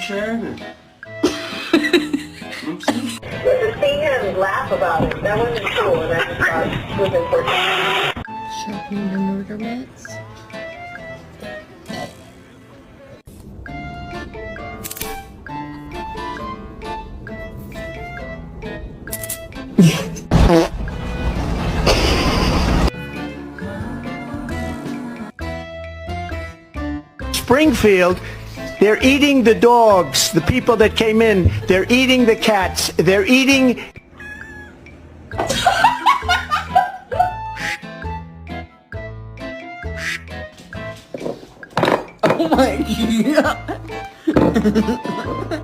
Shannon. But to see him laugh about it, that wasn't cool, and I just thought it was important. Sharpening your murder mitts. Springfield, they're eating the dogs, the people that came in. They're eating the cats. They're eating... Oh my god.